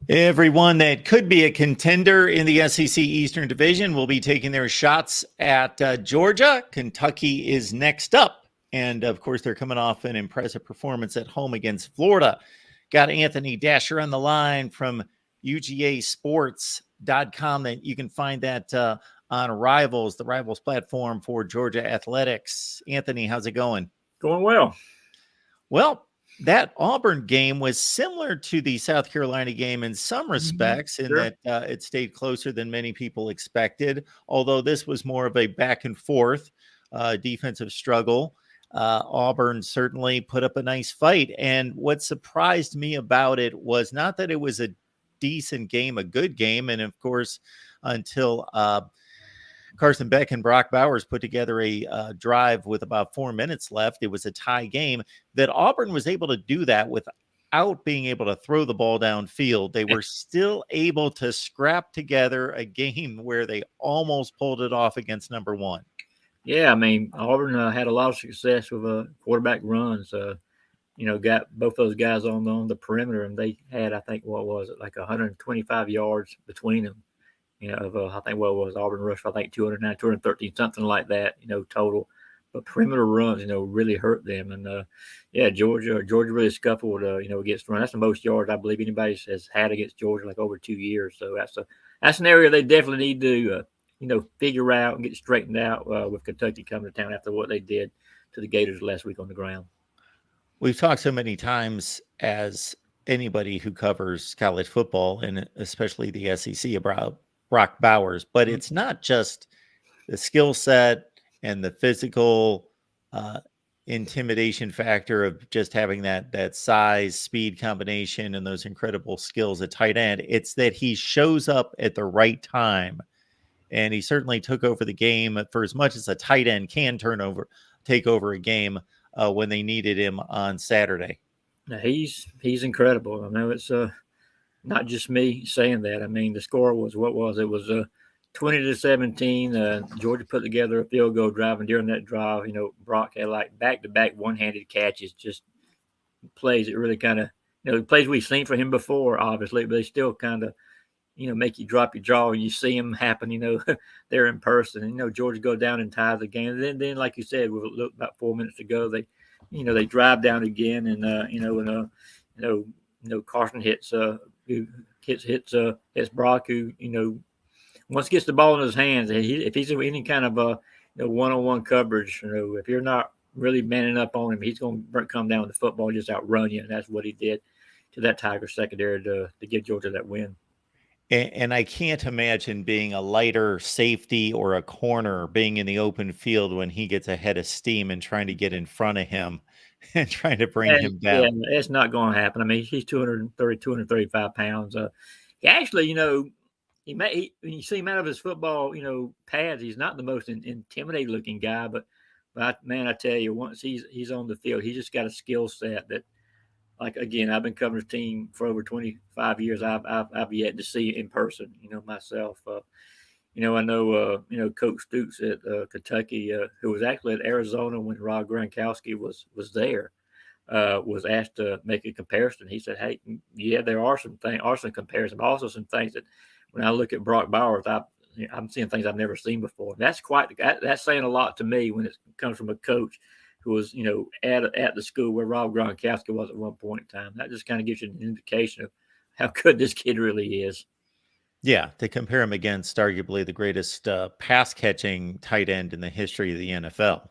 Everyone that could be a contender in the SEC Eastern Division will be taking their shots at Georgia. Kentucky is next up. And of course, they're coming off an impressive performance at home against Florida. Got Anthony Dasher on the line from UGAsports.com. That you can find that on Rivals, the Rivals platform for Georgia athletics. Anthony, how's it going? Going well. Well, that Auburn game was similar to the South Carolina game in some respects, in Sure. that it stayed closer than many people expected, although this was more of a back and forth defensive struggle. Auburn certainly put up a nice fight. And what surprised me about it was not that it was a decent game, a good game. And of course, until Carson Beck and Brock Bowers put together a drive with about 4 minutes left, it was a tie game, that Auburn was able to do that without being able to throw the ball downfield. They were still able to scrap together a game where they almost pulled it off against number one. Yeah, I mean, Auburn had a lot of success with quarterback runs. Got both those guys on the perimeter, and they had, I think, what was it, like 125 yards between them. I think what was Auburn rushed for, I think 209, 213, something like that, total. But perimeter runs, really hurt them. And Georgia really scuffled, against run. That's the most yards I believe anybody has had against Georgia, like over 2 years. So that's an area they definitely need to, figure out and get straightened out with Kentucky coming to town after what they did to the Gators last week on the ground. We've talked so many times, as anybody who covers college football, and especially the SEC, about Brock Bowers, but it's not just the skill set and the physical intimidation factor of just having that size, speed combination and those incredible skills at tight end. It's that he shows up at the right time. And he certainly took over the game for as much as a tight end can take over a game when they needed him on Saturday. Now he's incredible. I know it's not just me saying that. I mean, the score was what was it? It was 20-17. Georgia put together a field goal drive, and during that drive, Brock had like back-to-back one-handed catches, just plays that really kind of, the plays we've seen for him before, obviously, but they still kind of, make you drop your jaw when you see them happen, there in person. And, Georgia go down and tie the game. And then like you said, with about 4 minutes to go, they drive down again, and Carson hits Brock, who once gets the ball in his hands, if he's in any kind of one-on-one coverage, if you're not really manning up on him, he's going to come down with the football and just outrun you, and that's what he did to that Tiger secondary to give Georgia that win. And I can't imagine being a lighter safety or a corner being in the open field when he gets a head of steam and trying to get in front of him and trying to bring him down. Yeah, it's not going to happen. I mean, he's 235 pounds. He actually, when you see him out of his football, pads, he's not the most intimidating looking guy. But man, I tell you, once he's on the field, he's just got a skill set that, like, again, I've been covering his team for over 25 years. I've yet to see in person, myself. I know, Coach Stoops at Kentucky, who was actually at Arizona when Rob Gronkowski was there, was asked to make a comparison. He said, "Hey, yeah, there are some comparisons, but also some things that when I look at Brock Bowers, I'm seeing things I've never seen before." That's saying a lot to me when it comes from a coach who was, at the school where Rob Gronkowski was at one point in time. That just kind of gives you an indication of how good this kid really is. Yeah, to compare him against arguably the greatest pass-catching tight end in the history of the NFL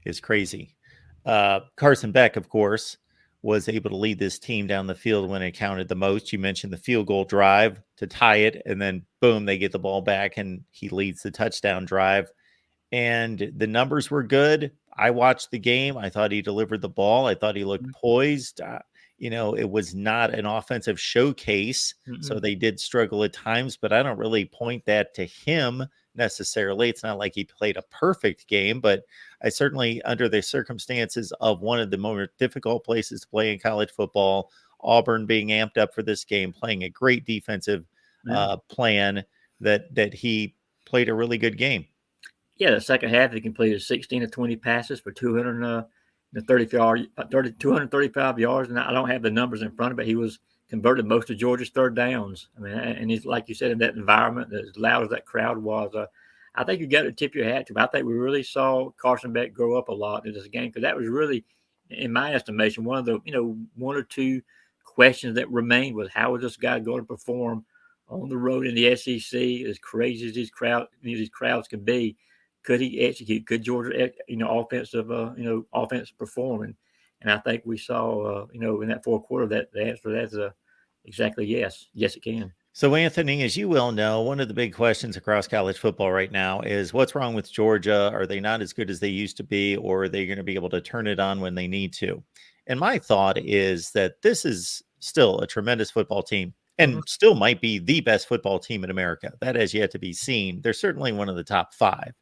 is crazy. Carson Beck, of course, was able to lead this team down the field when it counted the most. You mentioned the field goal drive to tie it, and then boom, they get the ball back, and he leads the touchdown drive. And the numbers were good. I watched the game. I thought he delivered the ball. I thought he looked poised. It was not an offensive showcase, so they did struggle at times, but I don't really point that to him necessarily. It's not like he played a perfect game, but I certainly, under the circumstances of one of the more difficult places to play in college football, Auburn being amped up for this game, playing a great defensive plan, that he played a really good game. Yeah, the second half, he completed 16 of 20 passes for 235 yards. And I don't have the numbers in front of it. He was converted most of Georgia's third downs. I mean, and he's like you said, in that environment, as loud as that crowd was, I think you got to tip your hat to him. I think we really saw Carson Beck grow up a lot in this game, because that was really, in my estimation, one of the one or two questions that remained was, how is this guy going to perform on the road in the SEC? As crazy as these crowds can be, could he execute? Could Georgia, offense perform? And I think we saw, in that fourth quarter, that the answer to that is exactly yes. Yes, it can. So, Anthony, as you well know, one of the big questions across college football right now is what's wrong with Georgia? Are they not as good as they used to be, or are they going to be able to turn it on when they need to? And my thought is that this is still a tremendous football team, and still might be the best football team in America. That has yet to be seen. They're certainly one of the top 5.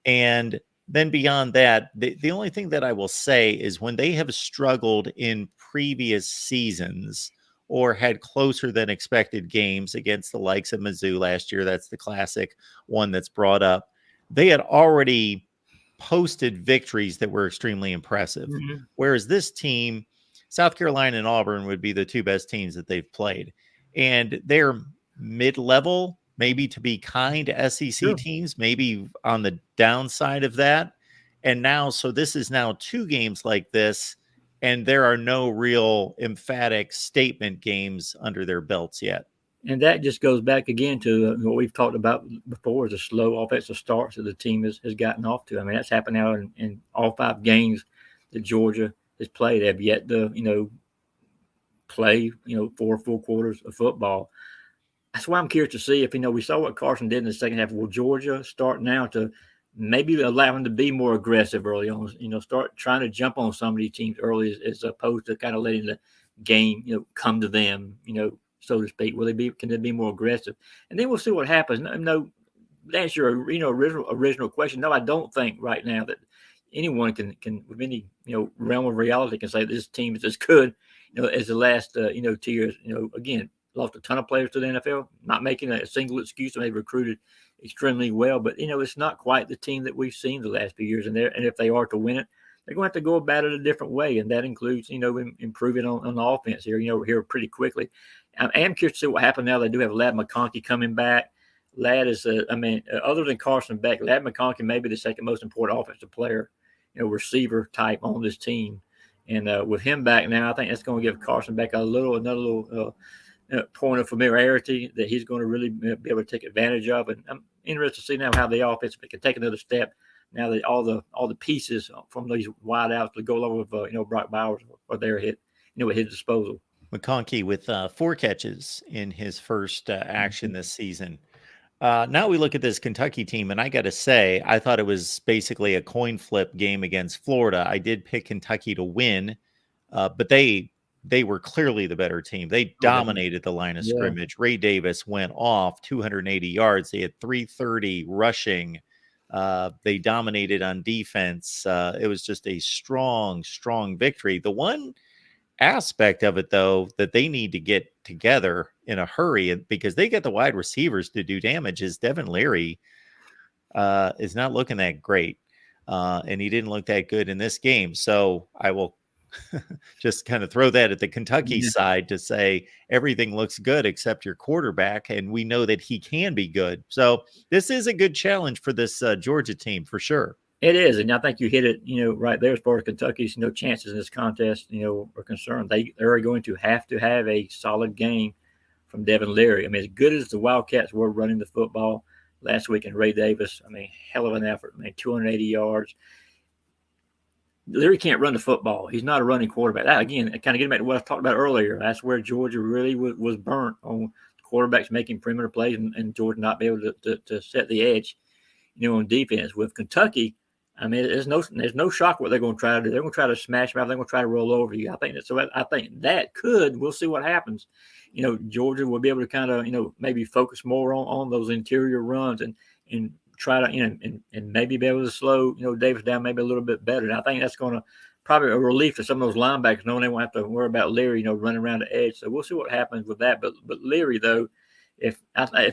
And then beyond that, the only thing that I will say is when they have struggled in previous seasons or had closer than expected games against the likes of Mizzou last year, that's the classic one that's brought up, they had already posted victories that were extremely impressive. Whereas this team, South Carolina and Auburn, would be the 2 best teams that they've played. And they're mid-level, maybe to be kind to SEC teams, maybe on the downside of that. And now, so this is now 2 games like this, and there are no real emphatic statement games under their belts yet. And that just goes back again to what we've talked about before, the slow offensive starts that the team has gotten off to. I mean, that's happened now in all 5 games that Georgia has played. They have yet to, play, 4 full quarters of football. That's why I'm curious to see if, we saw what Carson did in the second half. Will Georgia start now to maybe allow him to be more aggressive early on, start trying to jump on some of these teams early as opposed to kind of letting the game, come to them, so to speak? Can they be more aggressive? And then we'll see what happens. No, to answer your, original question, no, I don't think right now that anyone can with any, realm of reality can say this team is as good, as the last, 2 years. Again, lost a ton of players to the NFL, not making a single excuse. They recruited extremely well, but it's not quite the team that we've seen the last few years. And if they are to win it, they're going to have to go about it a different way, and that includes improving on the offense here pretty quickly. I am curious to see what happens now. They do have Ladd McConkey coming back. Ladd is other than Carson Beck, Ladd McConkey may be the second most important offensive player, receiver type on this team. And with him back now, I think that's going to give Carson Beck another little point of familiarity that he's going to really be able to take advantage of. And I'm interested to see now how the offense can take another step now that all the pieces from these wide outs to go along with Brock Bowers are there at his disposal. McConkey with 4 catches in his first action this season. Now we look at this Kentucky team, and I got to say, I thought it was basically a coin flip game against Florida. I did pick Kentucky to win, but they were clearly the better team. They dominated the line of scrimmage. Ray Davis went off 280 yards. They had 330 rushing. They dominated on defense. It was just a strong victory. The one aspect of it, though, that they need to get together in a hurry, because they get the wide receivers to do damage, is Devin Leary is not looking that great. And he didn't look that good in this game. So I will just kind of throw that at the Kentucky side to say everything looks good except your quarterback, and we know that he can be good. So this is a good challenge for this Georgia team for sure. It is, and I think you hit it, right there as far as Kentucky's, chances in this contest, are concerned. They're going to have a solid game from Devin Leary. I mean, as good as the Wildcats were running the football last week, and Ray Davis, hell of an effort. 280 yards. Leary can't run the football. He's not a running quarterback. That, again, kind of getting back to what I talked about earlier. That's where Georgia really was burnt on quarterbacks making perimeter plays and Georgia not be able to set the edge, on defense. With Kentucky, there's no shock what they're going to try to do. They're going to try to smash them out. They're going to try to roll over you. I think that we'll see what happens. Georgia will be able to kind of, maybe focus more on those interior runs and try to, and maybe be able to slow, Davis down maybe a little bit better. And I think that's going to probably a relief to some of those linebackers, knowing they won't have to worry about Leary, running around the edge. So we'll see what happens with that. But Leary, though, if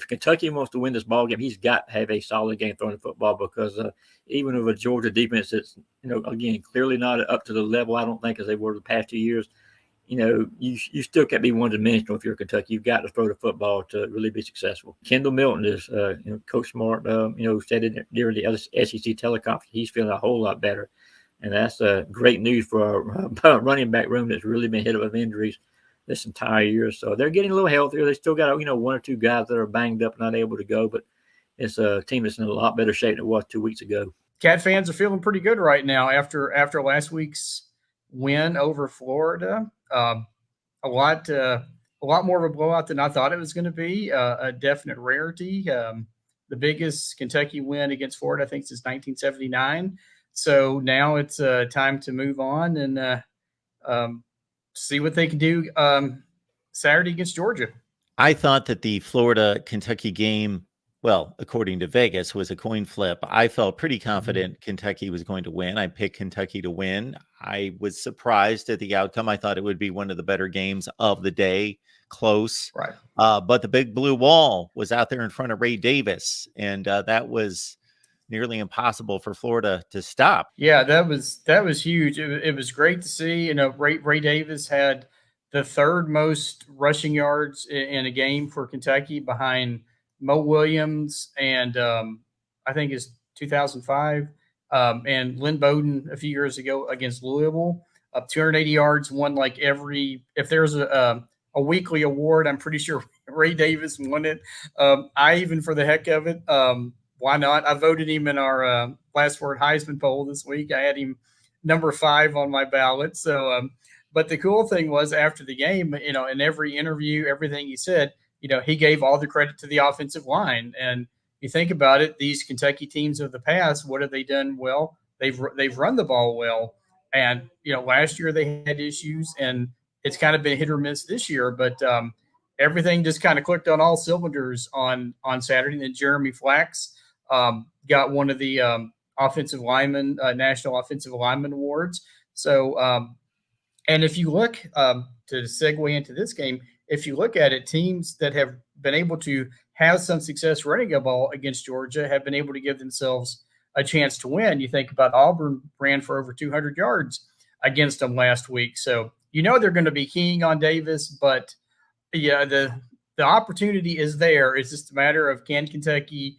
Kentucky wants to win this ball game, he's got to have a solid game throwing the football, because even with a Georgia defense that's, again, clearly not up to the level, I don't think, as they were the past 2 years, you still can't be one dimensional if you're Kentucky. You've got to throw the football to really be successful. Kendall Milton is, Coach Smart, said it during the SEC teleconference. He's feeling a whole lot better, and that's great news for our running back room that's really been hit with injuries this entire year. So they're getting a little healthier. They still got one or two guys that are banged up and not able to go, but it's a team that's in a lot better shape than it was 2 weeks ago. Cat fans are feeling pretty good right now after last week's win over Florida. A lot more of a blowout than I thought it was going to be. A definite rarity. The biggest Kentucky win against Florida, I think, since 1979. So now it's time to move on and see what they can do Saturday against Georgia. I thought that the Florida-Kentucky game, well, according to Vegas, was a coin flip. I felt pretty confident Kentucky was going to win. I picked Kentucky to win. I was surprised at the outcome. I thought it would be one of the better games of the day, close. Right. But the big blue wall was out there in front of Ray Davis, and that was nearly impossible for Florida to stop. Yeah, that was huge. It was great to see. Ray Davis had the third most rushing yards in a game for Kentucky behind Mo Williams and I think it's 2005 and Lynn Bowden a few years ago against Louisville, up 280 yards, won like if there's a weekly award, I'm pretty sure Ray Davis won it. I even, for the heck of it, why not? I voted him in our last word Heisman poll this week. I had him number 5 on my ballot. So, but the cool thing was after the game, in every interview, everything he said, he gave all the credit to the offensive line. And you think about it, these Kentucky teams of the past, what have they done well? They've run the ball well. And, last year they had issues, and it's kind of been hit or miss this year. But everything just kind of clicked on all cylinders on Saturday. And then Jeremy Flax got one of the offensive lineman, National Offensive Lineman Awards. So, and if you look to segue into this game, if you look at it, teams that have been able to have some success running a ball against Georgia have been able to give themselves a chance to win. You think about Auburn ran for over 200 yards against them last week. So, they're going to be keying on Davis, but yeah, the opportunity is there. It's just a matter of, can Kentucky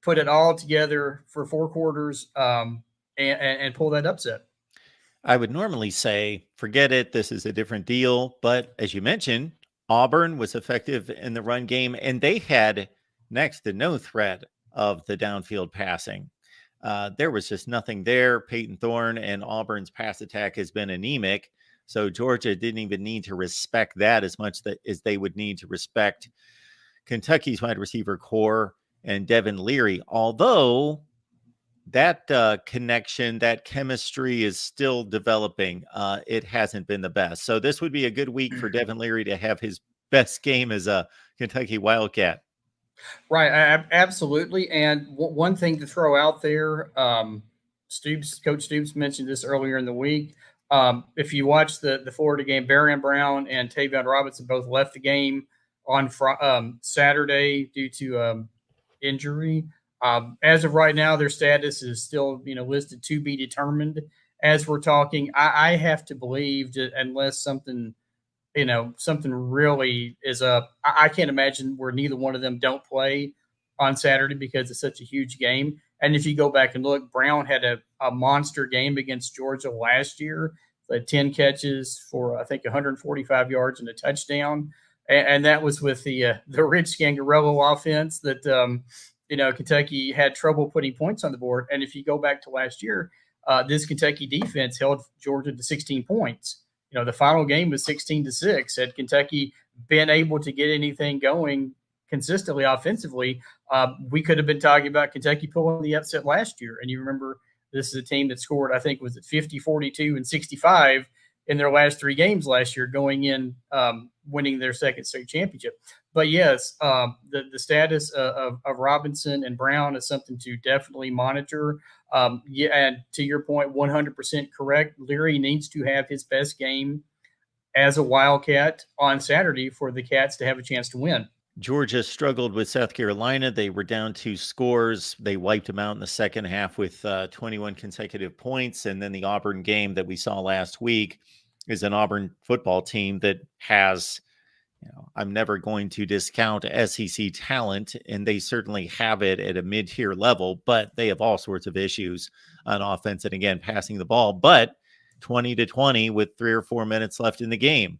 put it all together for 4 quarters and pull that upset? I would normally say, forget it, this is a different deal. But as you mentioned, Auburn was effective in the run game, and they had next to no threat of the downfield passing. There was just nothing there. Peyton Thorne and Auburn's pass attack has been anemic. So Georgia didn't even need to respect that as much as they would need to respect Kentucky's wide receiver core and Devin Leary, although that connection, that chemistry is still developing. It hasn't been the best. So this would be a good week for Devin Leary to have his best game as a Kentucky Wildcat. Right. Absolutely. And one thing to throw out there, Coach Stoops mentioned this earlier in the week. If you watch the Florida game, Barron Brown and Tavion Robinson both left the game on Saturday due to injury. As of right now, their status is still, listed to be determined. As we're talking, I have to believe that unless something really is up, I can't imagine where neither one of them don't play on Saturday because it's such a huge game. And if you go back and look, Brown had a monster game against Georgia last year. Had 10 catches for, I think, 145 yards and a touchdown. And that was with the Rich Scangarello offense that, Kentucky had trouble putting points on the board. And if you go back to last year, this Kentucky defense held Georgia to 16 points. The final game was 16-6. Had Kentucky been able to get anything going consistently offensively, we could have been talking about Kentucky pulling the upset last year. And you remember, this is a team that scored, I think, was it 50, 42, and 65 in their last 3 games last year, going in winning their second state championship. But yes, the status of Robinson and Brown is something to definitely monitor. Yeah, and to your point, 100% correct. Leary needs to have his best game as a Wildcat on Saturday for the Cats to have a chance to win. Georgia struggled with South Carolina. They were down 2 scores. They wiped them out in the second half with 21 consecutive points. And then the Auburn game that we saw last week, is an Auburn football team that has, I'm never going to discount SEC talent, and they certainly have it at a mid-tier level, but they have all sorts of issues on offense and, again, passing the ball, but 20-20 with 3 or 4 minutes left in the game.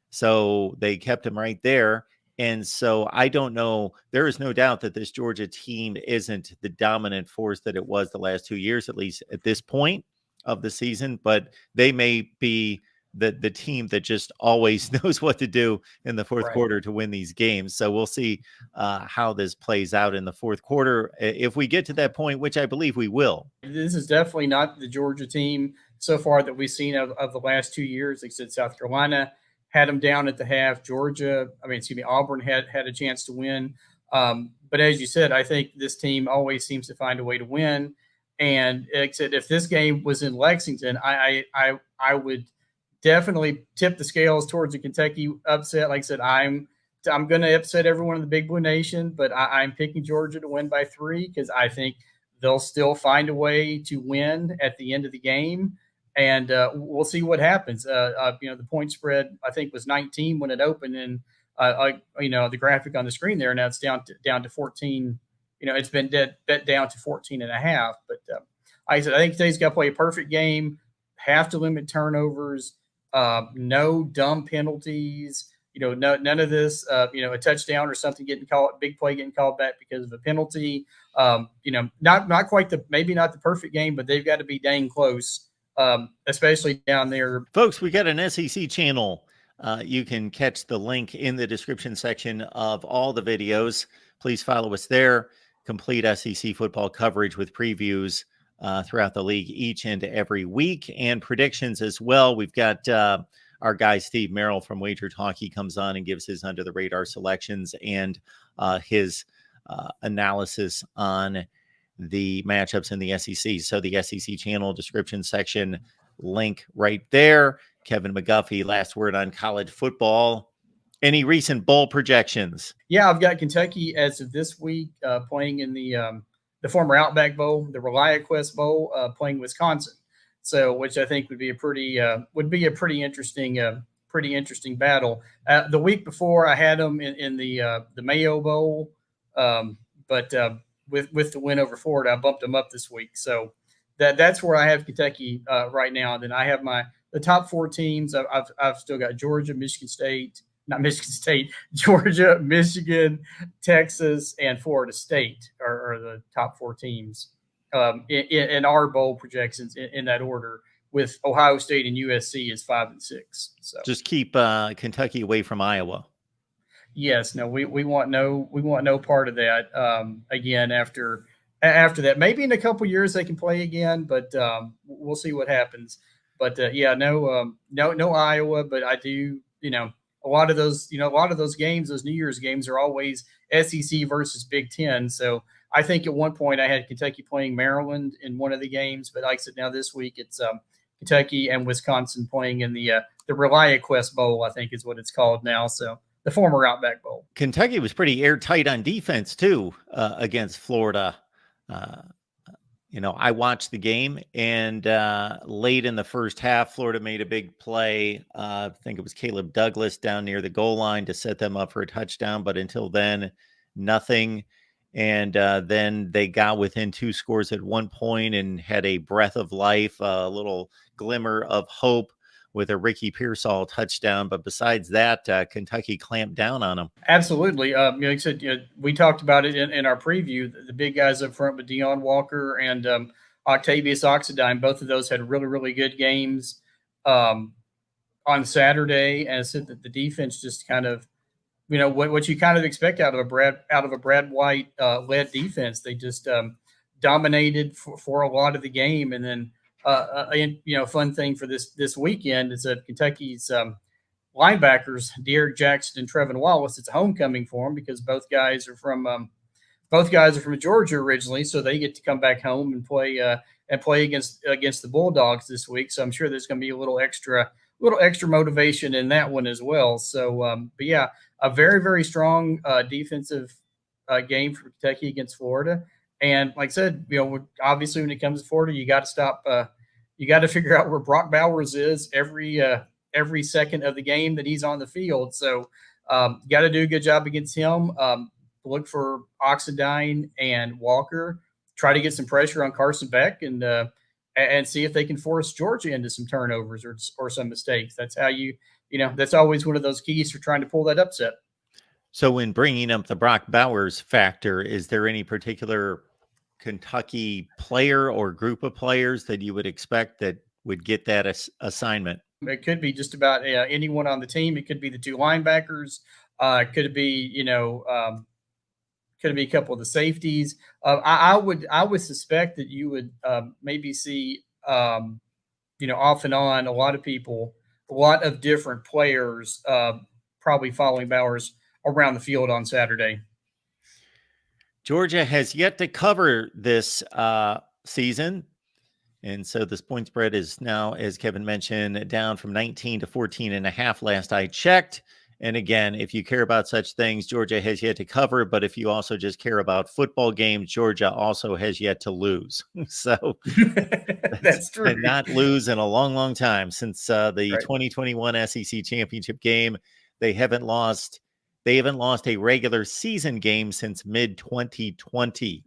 So they kept him right there. And so I don't know. There is no doubt that this Georgia team isn't the dominant force that it was the last 2 years, at least at this point of the season, but they may be the team that just always knows what to do in the fourth quarter to win these games. So we'll see how this plays out in the fourth quarter if we get to that point, which I believe we will. This is definitely not the Georgia team so far that we've seen of the last 2 years. Like I said, South Carolina had them down at the half. Auburn had a chance to win. But as you said, I think this team always seems to find a way to win. And like I said, if this game was in Lexington, I would definitely tip the scales towards a Kentucky upset. Like I said, I'm going to upset everyone in the Big Blue Nation, but I'm picking Georgia to win by 3 because I think they'll still find a way to win at the end of the game. And we'll see what happens. The point spread, I think, was 19 when it opened. And, the graphic on the screen there, now it's down to 14. It's been bet down to 14.5. But like I said, I think today's got to play a perfect game, have to limit turnovers, no dumb penalties, none of this, a touchdown or something big play getting called back because of a penalty. Not quite maybe not the perfect game, but they've got to be dang close. Especially down there. Folks, we got an SEC channel. You can catch the link in the description section of all the videos. Please follow us there. Complete SEC football coverage with previews throughout the league each and every week, and predictions as well. We've got our guy Steve Merrill from Wager Talk. He comes on and gives his under the radar selections and his analysis on the matchups in the SEC. So the SEC channel description section link right there. Kevin McGuffey, last word on college football. Any recent bowl projections? Yeah, I've got Kentucky as of this week playing in the former Outback Bowl, the ReliaQuest Bowl, playing Wisconsin. So, which I think would be a pretty interesting battle. The week before, I had them in the Mayo Bowl, but with the win over Florida, I bumped them up this week. So that's where I have Kentucky right now. And then I have the top 4 teams. I've still got Georgia, Georgia, Michigan, Texas, and Florida State are the top 4 teams in our bowl projections in that order, with Ohio State and USC as 5 and 6. So just keep Kentucky away from Iowa. Yes, no, we want no part of that. Again, after that, maybe in a couple years they can play again, but we'll see what happens. But no Iowa. But I do, a lot of those games, those New Year's games, are always SEC versus Big Ten. So I think at one point I had Kentucky playing Maryland in one of the games, but like I said, now this week it's Kentucky and Wisconsin playing in the ReliaQuest Bowl, I think is what it's called now. So the former Outback Bowl. Kentucky was pretty airtight on defense too against Florida. I watched the game, and late in the first half, Florida made a big play. I think it was Caleb Douglas down near the goal line to set them up for a touchdown. But until then, nothing. And then they got within 2 scores at one point and had a breath of life, a little glimmer of hope with a Ricky Pearsall touchdown. But besides that, Kentucky clamped down on them. Absolutely. Like I said, we talked about it in our preview. The big guys up front with Deion Walker and Octavius Oxendine, both of those had really, really good games on Saturday. And I said that the defense just kind of, what you kind of expect out of a Brad White led defense. They just dominated for a lot of the game. And then fun thing for this weekend is that Kentucky's linebackers, De'Aaron Jackson and Trevin Wallace, it's a homecoming for them because both guys are from Georgia originally, so they get to come back home and play against the Bulldogs this week. So I'm sure there's going to be a little extra motivation in that one as well. So, but yeah, a very, very strong defensive game for Kentucky against Florida. And like I said, obviously when it comes to Florida, you got to stop. You got to figure out where Brock Bowers is every every second of the game that he's on the field. So got to do a good job against him. Look for Oxendine and Walker. Try to get some pressure on Carson Beck and see if they can force Georgia into some turnovers or some mistakes. That's how that's always one of those keys for trying to pull that upset. So when bringing up the Brock Bowers factor, is there any particular Kentucky player or group of players that you would expect that would get that assignment? It could be just about anyone on the team. It could be the two linebackers. Could be, could be a couple of the safeties. I would suspect that you would maybe see, off and on a lot of different players probably following Bowers around the field on Saturday. Georgia has yet to cover this season. And so this point spread is now, as Kevin mentioned, down from 19 to 14.5 last I checked. And again, if you care about such things, Georgia has yet to cover. But if you also just care about football games, Georgia also has yet to lose. So that's true. And not lose in a long, long time since the Right. 2021 SEC championship game. They haven't lost a regular season game since mid-2020.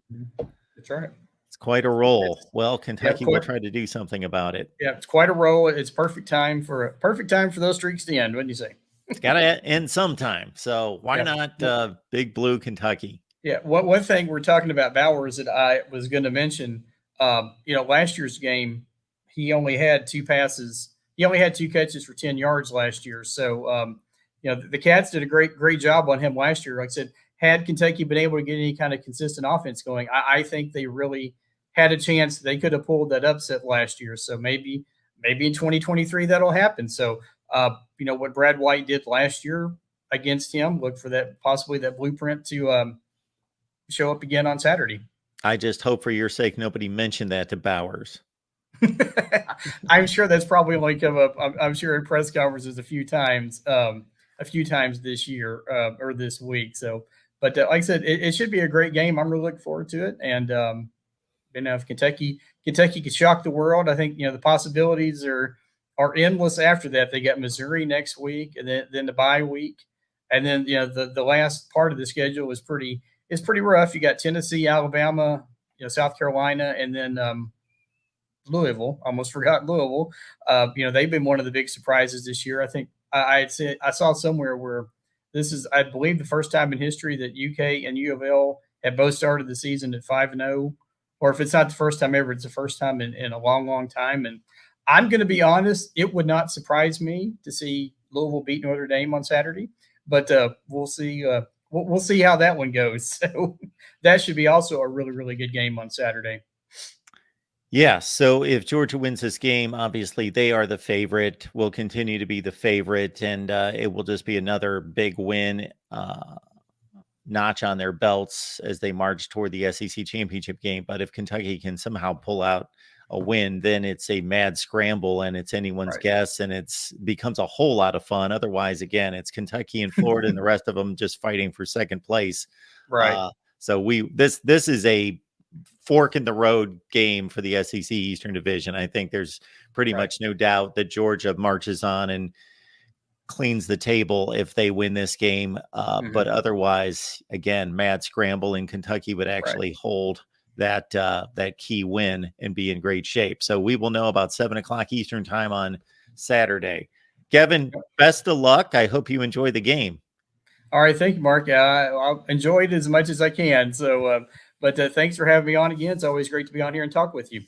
That's right. It's quite a roll. Well, Kentucky will quite- try to do something about it. Yeah, it's quite a roll. It's perfect time for those streaks to end, wouldn't you say? It's got to end sometime. So why not Big Blue Kentucky? Yeah. One thing we're talking about Bowers that I was going to mention, last year's game, he only had 2 passes. He only had 2 catches for 10 yards last year. So, the Cats did a great job on him last year. Like I said, had Kentucky been able to get any kind of consistent offense going, I think they really had a chance. They could have pulled that upset last year. So maybe in 2023 that'll happen. So, what Brad White did last year against him, look for possibly that blueprint to show up again on Saturday. I just hope for your sake nobody mentioned that to Bowers. I'm sure that's probably only come up. I'm sure in press conferences a few times this year or this week. So, but like I said, it should be a great game. I'm really looking forward to it. And if Kentucky could shock the world, I think the possibilities are endless. After that, they got Missouri next week, and then the bye week, and then the last part of the schedule is pretty rough. You got Tennessee, Alabama, South Carolina, and then Louisville. Almost forgot Louisville. They've been one of the big surprises this year. I think I saw somewhere where this is, I believe, the first time in history that UK and U of L have both started the season at 5-0, or if it's not the first time ever, it's the first time in a long, long time. And I'm going to be honest, it would not surprise me to see Louisville beat Notre Dame on Saturday, but we'll see. We'll see how that one goes. So that should be also a really, really good game on Saturday. Yeah, so if Georgia wins this game, obviously they are the favorite, will continue to be the favorite, and it will just be another big win notch on their belts as they march toward the SEC championship game. But if Kentucky can somehow pull out a win, then it's a mad scramble and it's anyone's guess, and it's becomes a whole lot of fun. Otherwise, again, it's Kentucky and Florida and the rest of them just fighting for second place. Right. So this is a fork in the road game for the SEC Eastern Division. I think there's pretty much no doubt that Georgia marches on and cleans the table if they win this game. But otherwise, again, mad scramble, and Kentucky would actually hold that key win and be in great shape. So we will know about 7:00 Eastern time on Saturday. Kevin, best of luck. I hope you enjoy the game. All right. Thank you, Mark. I'll enjoy it as much as I can. So, but thanks for having me on again. It's always great to be on here and talk with you.